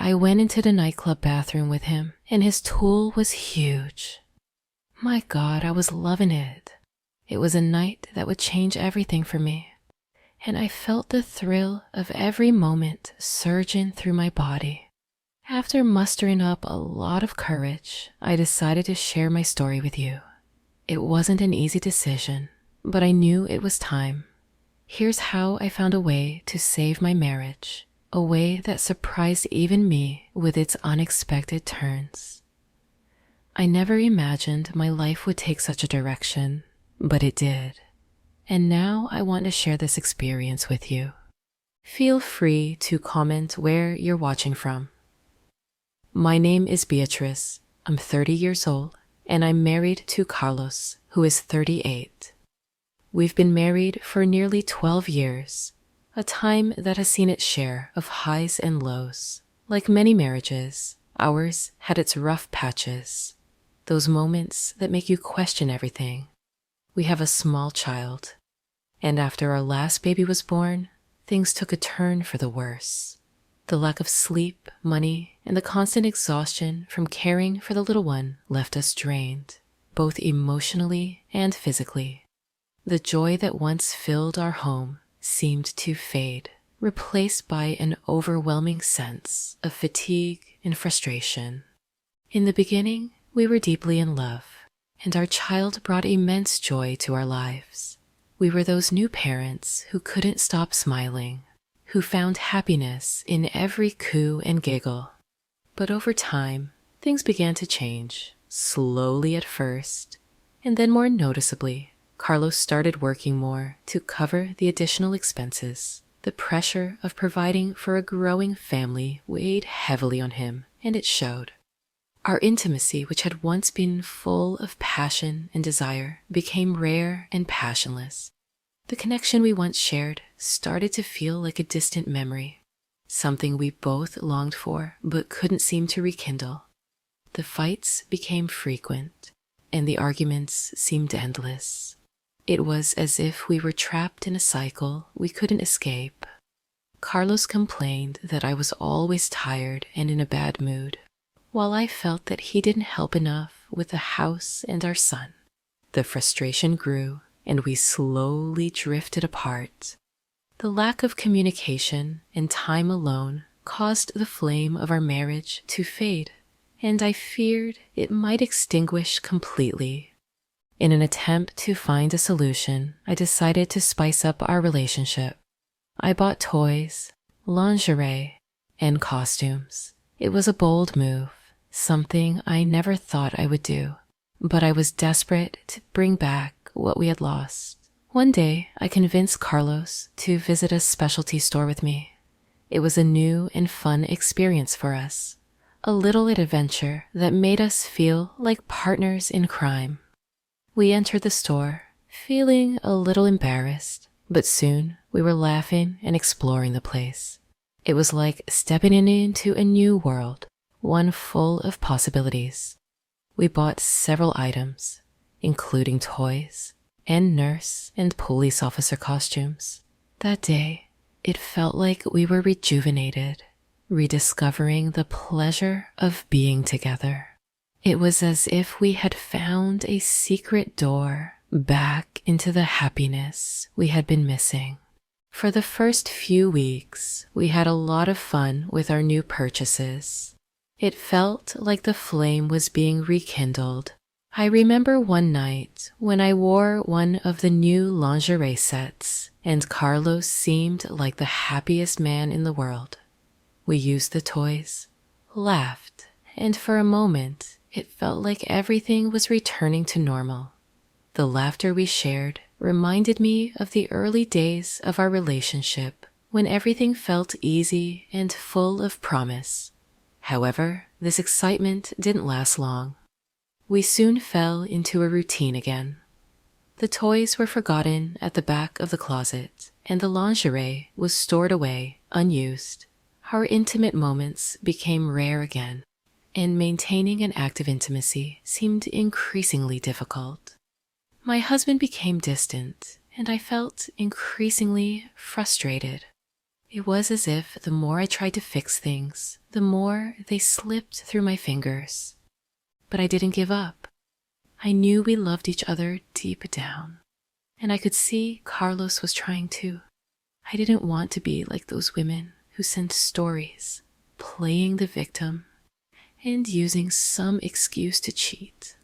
I went into the nightclub bathroom with him, and his tool was huge. My God, I was loving it. It was a night that would change everything for me, and I felt the thrill of every moment surging through my body. After mustering up a lot of courage, I decided to share my story with you. It wasn't an easy decision, but I knew it was time. Here's how I found a way to save my marriage, a way that surprised even me with its unexpected turns. I never imagined my life would take such a direction, but it did. And now I want to share this experience with you. Feel free to comment where you're watching from. My name is Beatrice. I'm 30 years old, and I'm married to Carlos, who is 38. We've been married for nearly 12 years, a time that has seen its share of highs and lows. Like many marriages, ours had its rough patches, those moments that make you question everything. We have a small child, and after our last baby was born, things took a turn for the worse. The lack of sleep, money, and the constant exhaustion from caring for the little one left us drained, both emotionally and physically. The joy that once filled our home seemed to fade, replaced by an overwhelming sense of fatigue and frustration. In the beginning, we were deeply in love, and our child brought immense joy to our lives. We were those new parents who couldn't stop smiling, who found happiness in every coo and giggle. But over time, things began to change, slowly at first, and then more noticeably. Carlos started working more to cover the additional expenses. The pressure of providing for a growing family weighed heavily on him, and it showed. Our intimacy, which had once been full of passion and desire, became rare and passionless. The connection we once shared started to feel like a distant memory, something we both longed for but couldn't seem to rekindle. The fights became frequent, and the arguments seemed endless. It was as if we were trapped in a cycle we couldn't escape. Carlos complained that I was always tired and in a bad mood, while I felt that he didn't help enough with the house and our son. The frustration grew, and we slowly drifted apart. The lack of communication and time alone caused the flame of our marriage to fade, and I feared it might extinguish completely. In an attempt to find a solution, I decided to spice up our relationship. I bought toys, lingerie, and costumes. It was a bold move, something I never thought I would do, but I was desperate to bring back what we had lost. One day, I convinced Carlos to visit a specialty store with me. It was a new and fun experience for us, a little adventure that made us feel like partners in crime. We entered the store, feeling a little embarrassed, but soon we were laughing and exploring the place. It was like stepping into a new world, one full of possibilities. We bought several items, including toys and nurse and police officer costumes. That day, it felt like we were rejuvenated, rediscovering the pleasure of being together. It was as if we had found a secret door back into the happiness we had been missing. For the first few weeks, we had a lot of fun with our new purchases. It felt like the flame was being rekindled. I remember one night when I wore one of the new lingerie sets, and Carlos seemed like the happiest man in the world. We used the toys, laughed, and for a moment, it felt like everything was returning to normal. The laughter we shared reminded me of the early days of our relationship when everything felt easy and full of promise. However, this excitement didn't last long. We soon fell into a routine again. The toys were forgotten at the back of the closet, and the lingerie was stored away, unused. Our intimate moments became rare again, and maintaining an active intimacy seemed increasingly difficult. My husband became distant, and I felt increasingly frustrated. It was as if the more I tried to fix things, the more they slipped through my fingers. But I didn't give up. I knew we loved each other deep down, and I could see Carlos was trying too. I didn't want to be like those women who send stories, playing the victim and using some excuse to cheat.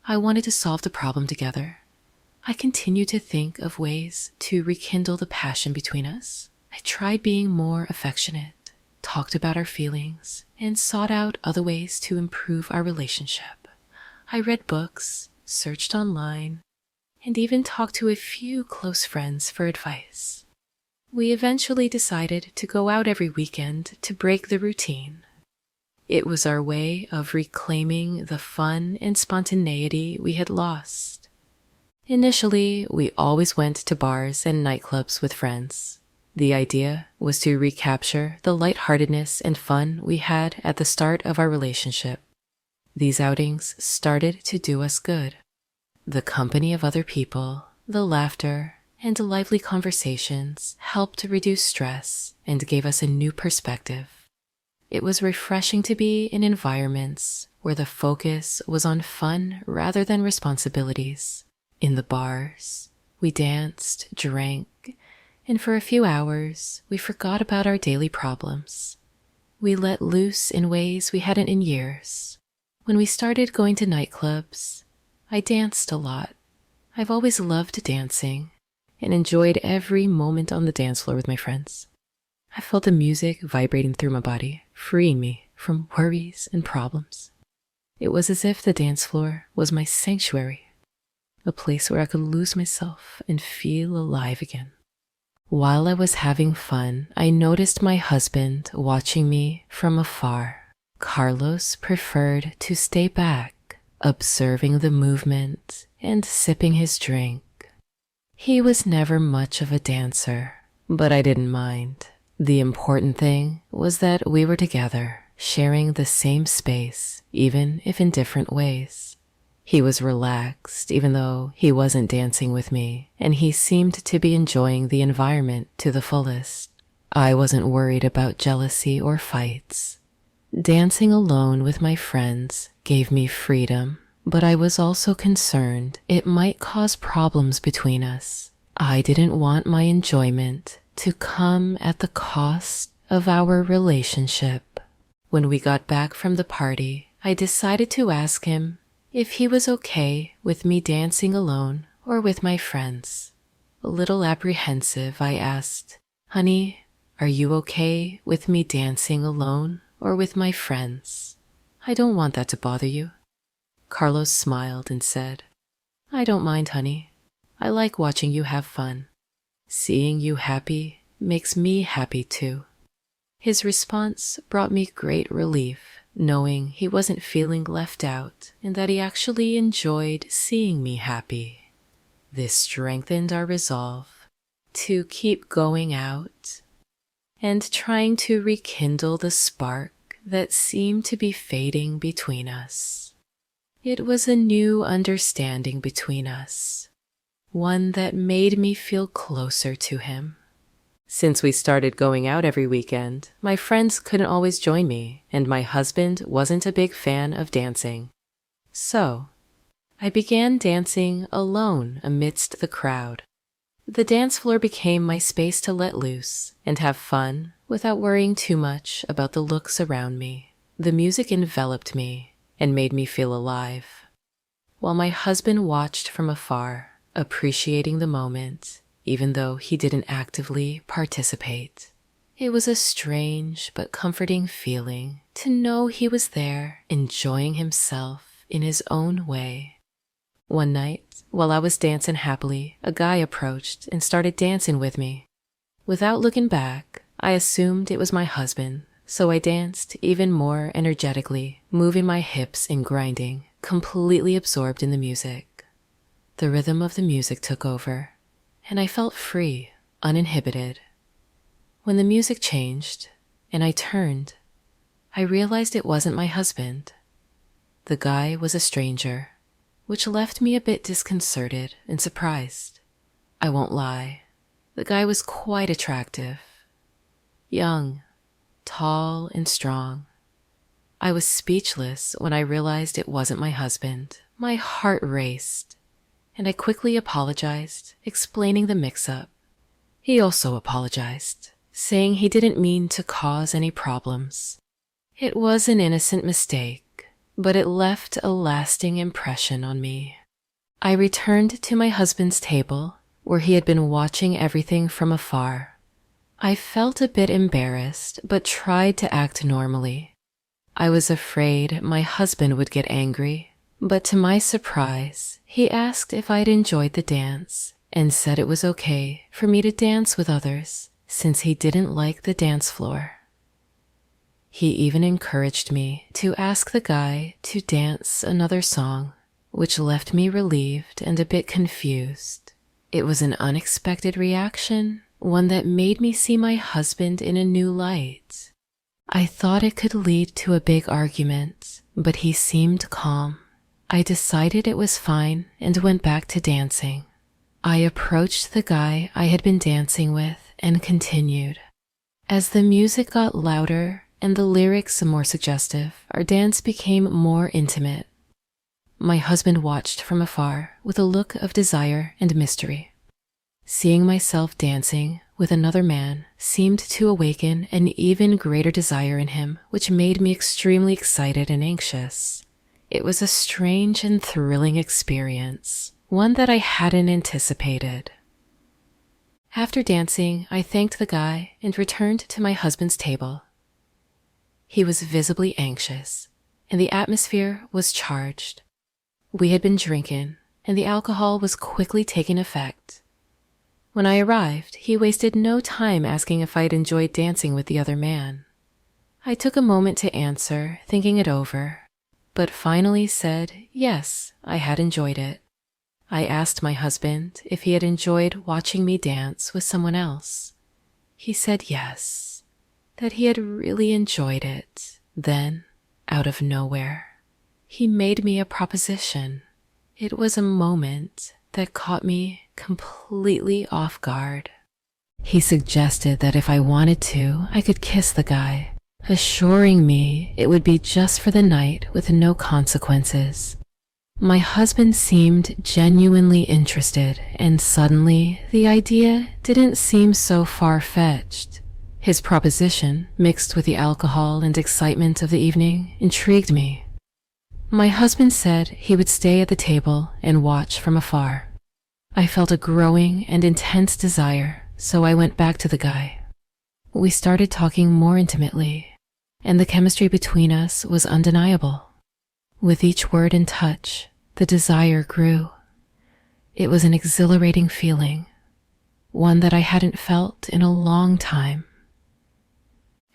I wanted to solve the problem together. I continued to think of ways to rekindle the passion between us. I tried being more affectionate, talked about our feelings, and sought out other ways to improve our relationship. I read books, searched online, and even talked to a few close friends for advice. We eventually decided to go out every weekend to break the routine. It was our way of reclaiming the fun and spontaneity we had lost. Initially, we always went to bars and nightclubs with friends. The idea was to recapture the lightheartedness and fun we had at the start of our relationship. These outings started to do us good. The company of other people, the laughter, and lively conversations helped reduce stress and gave us a new perspective. It was refreshing to be in environments where the focus was on fun rather than responsibilities. In the bars, we danced, drank, and for a few hours, we forgot about our daily problems. We let loose in ways we hadn't in years. When we started going to nightclubs, I danced a lot. I've always loved dancing and enjoyed every moment on the dance floor with my friends. I felt the music vibrating through my body, freeing me from worries and problems. It was as if the dance floor was my sanctuary, a place where I could lose myself and feel alive again. While I was having fun, I noticed my husband watching me from afar. Carlos preferred to stay back, observing the movement and sipping his drink. He was never much of a dancer, but I didn't mind. The important thing was that we were together, sharing the same space, even if in different ways. He was relaxed, even though he wasn't dancing with me, and he seemed to be enjoying the environment to the fullest. I wasn't worried about jealousy or fights. Dancing alone with my friends gave me freedom, but I was also concerned it might cause problems between us. I didn't want my enjoyment to come at the cost of our relationship. When we got back from the party, I decided to ask him if he was okay with me dancing alone or with my friends. A little apprehensive, I asked, "Honey, are you okay with me dancing alone or with my friends? I don't want that to bother you." Carlos smiled and said, "I don't mind, honey. I like watching you have fun. Seeing you happy makes me happy too." His response brought me great relief, knowing he wasn't feeling left out and that he actually enjoyed seeing me happy. This strengthened our resolve to keep going out and trying to rekindle the spark that seemed to be fading between us. It was a new understanding between us, one that made me feel closer to him. Since we started going out every weekend, my friends couldn't always join me, and my husband wasn't a big fan of dancing. So, I began dancing alone amidst the crowd. The dance floor became my space to let loose and have fun without worrying too much about the looks around me. The music enveloped me and made me feel alive. While my husband watched from afar, appreciating the moment, even though he didn't actively participate. It was a strange but comforting feeling to know he was there, enjoying himself in his own way. One night, while I was dancing happily, a guy approached and started dancing with me. Without looking back, I assumed it was my husband, so I danced even more energetically, moving my hips and grinding, completely absorbed in the music. The rhythm of the music took over, and I felt free, uninhibited. When the music changed, and I turned, I realized it wasn't my husband. The guy was a stranger, which left me a bit disconcerted and surprised. I won't lie, the guy was quite attractive. Young, tall and strong. I was speechless when I realized it wasn't my husband. My heart raced, and I quickly apologized, explaining the mix-up. He also apologized, saying he didn't mean to cause any problems. It was an innocent mistake, but it left a lasting impression on me. I returned to my husband's table, where he had been watching everything from afar. I felt a bit embarrassed, but tried to act normally. I was afraid my husband would get angry, but to my surprise, he asked if I'd enjoyed the dance and said it was okay for me to dance with others since he didn't like the dance floor. He even encouraged me to ask the guy to dance another song, which left me relieved and a bit confused. It was an unexpected reaction, one that made me see my husband in a new light. I thought it could lead to a big argument, but he seemed calm. I decided it was fine and went back to dancing. I approached the guy I had been dancing with and continued. As the music got louder and the lyrics more suggestive, our dance became more intimate. My husband watched from afar with a look of desire and mystery. Seeing myself dancing with another man seemed to awaken an even greater desire in him, which made me extremely excited and anxious. It was a strange and thrilling experience, one that I hadn't anticipated. After dancing, I thanked the guy and returned to my husband's table. He was visibly anxious, and the atmosphere was charged. We had been drinking, and the alcohol was quickly taking effect. When I arrived, he wasted no time asking if I'd enjoyed dancing with the other man. I took a moment to answer, thinking it over, but finally said yes, I had enjoyed it. I asked my husband if he had enjoyed watching me dance with someone else. He said yes, that he had really enjoyed it. Then, out of nowhere, he made me a proposition. It was a moment that caught me completely off guard. He suggested that if I wanted to, I could kiss the guy, assuring me it would be just for the night with no consequences. My husband seemed genuinely interested, and suddenly the idea didn't seem so far-fetched. His proposition, mixed with the alcohol and excitement of the evening, intrigued me. My husband said he would stay at the table and watch from afar. I felt a growing and intense desire, so I went back to the guy. We started talking more intimately, and the chemistry between us was undeniable. With each word and touch, the desire grew. It was an exhilarating feeling, one that I hadn't felt in a long time.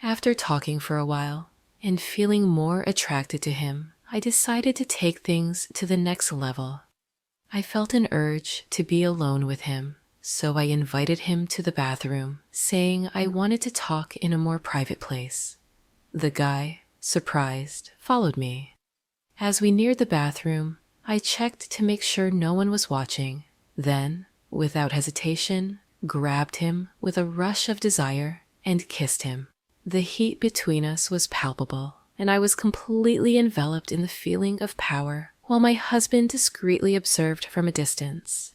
After talking for a while and feeling more attracted to him, I decided to take things to the next level. I felt an urge to be alone with him, so I invited him to the bathroom, saying I wanted to talk in a more private place. The guy, surprised, followed me. As we neared the bathroom, I checked to make sure no one was watching, then, without hesitation, grabbed him with a rush of desire and kissed him. The heat between us was palpable, and I was completely enveloped in the feeling of power, while my husband discreetly observed from a distance.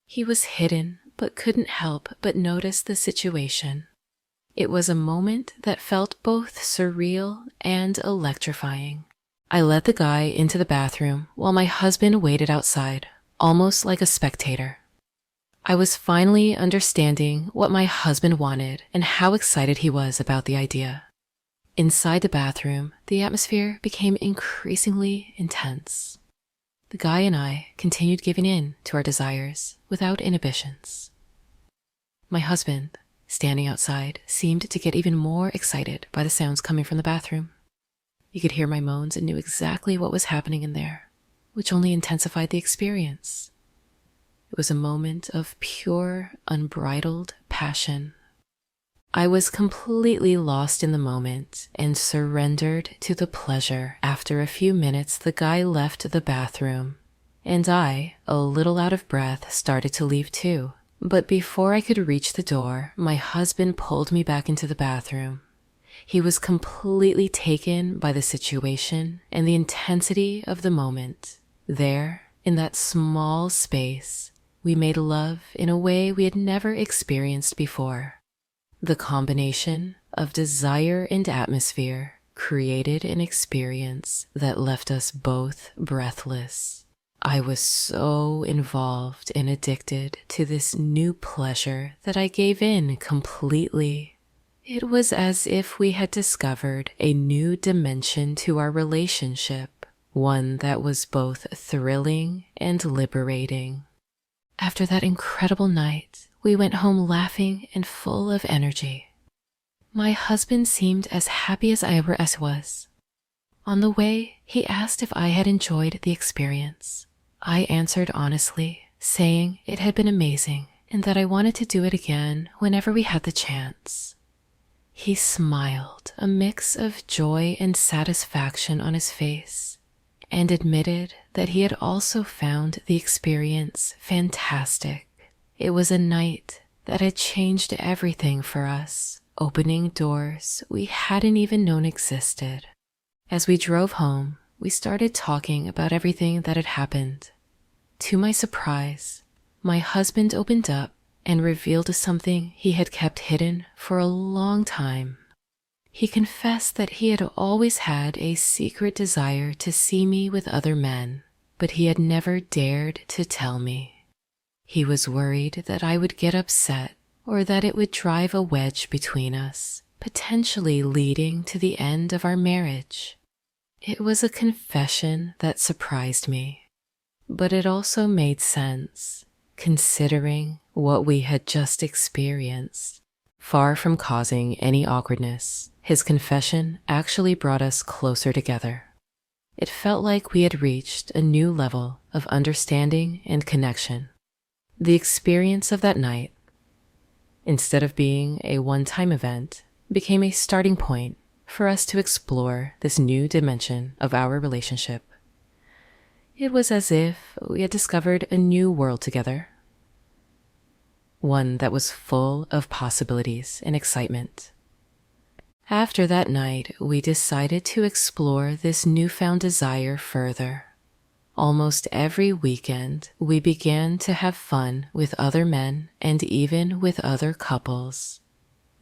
He was hidden, but couldn't help but notice the situation. It was a moment that felt both surreal and electrifying. I led the guy into the bathroom while my husband waited outside, almost like a spectator. I was finally understanding what my husband wanted and how excited he was about the idea. Inside the bathroom, the atmosphere became increasingly intense. The guy and I continued giving in to our desires without inhibitions. My husband, standing outside, seemed to get even more excited by the sounds coming from the bathroom. You could hear my moans and knew exactly what was happening in there, which only intensified the experience. It was a moment of pure, unbridled passion. I was completely lost in the moment and surrendered to the pleasure. After a few minutes, the guy left the bathroom, and I, a little out of breath, started to leave too. But before I could reach the door, my husband pulled me back into the bathroom. He was completely taken by the situation and the intensity of the moment. There, in that small space, we made love in a way we had never experienced before. The combination of desire and atmosphere created an experience that left us both breathless. I was so involved and addicted to this new pleasure that I gave in completely. It was as if we had discovered a new dimension to our relationship, one that was both thrilling and liberating. After that incredible night, we went home laughing and full of energy. My husband seemed as happy as I was. On the way, he asked if I had enjoyed the experience. I answered honestly, saying it had been amazing and that I wanted to do it again whenever we had the chance. He smiled, a mix of joy and satisfaction on his face, and admitted that he had also found the experience fantastic. It was a night that had changed everything for us, opening doors we hadn't even known existed. As we drove home, we started talking about everything that had happened. To my surprise, my husband opened up and revealed something he had kept hidden for a long time. He confessed that he had always had a secret desire to see me with other men, but he had never dared to tell me. He was worried that I would get upset or that it would drive a wedge between us, potentially leading to the end of our marriage. It was a confession that surprised me, but it also made sense, considering what we had just experienced. Far from causing any awkwardness, his confession actually brought us closer together. It felt like we had reached a new level of understanding and connection. The experience of that night, instead of being a one-time event, became a starting point for us to explore this new dimension of our relationship. It was as if we had discovered a new world together, one that was full of possibilities and excitement. After that night, we decided to explore this newfound desire further. Almost every weekend, we began to have fun with other men and even with other couples.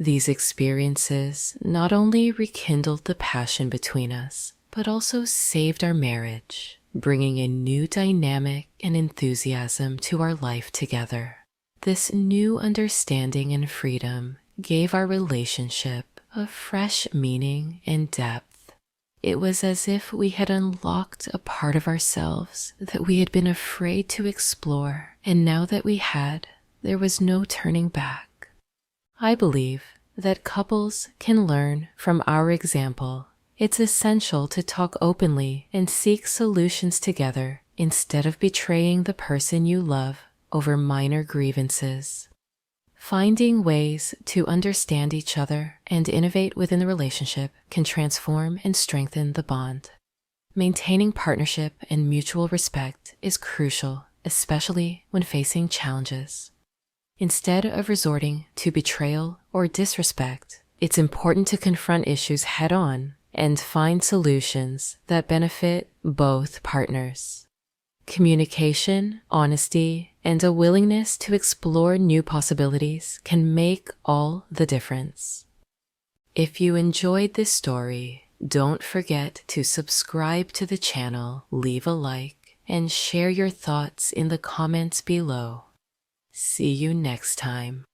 These experiences not only rekindled the passion between us, but also saved our marriage, bringing a new dynamic and enthusiasm to our life together. This new understanding and freedom gave our relationship a fresh meaning and depth. It was as if we had unlocked a part of ourselves that we had been afraid to explore, and now that we had, there was no turning back. I believe that couples can learn from our example. It's essential to talk openly and seek solutions together instead of betraying the person you love over minor grievances. Finding ways to understand each other and innovate within the relationship can transform and strengthen the bond. Maintaining partnership and mutual respect is crucial, especially when facing challenges. Instead of resorting to betrayal or disrespect, it's important to confront issues head-on and find solutions that benefit both partners. Communication, honesty, and a willingness to explore new possibilities can make all the difference. If you enjoyed this story, don't forget to subscribe to the channel, leave a like, and share your thoughts in the comments below. See you next time.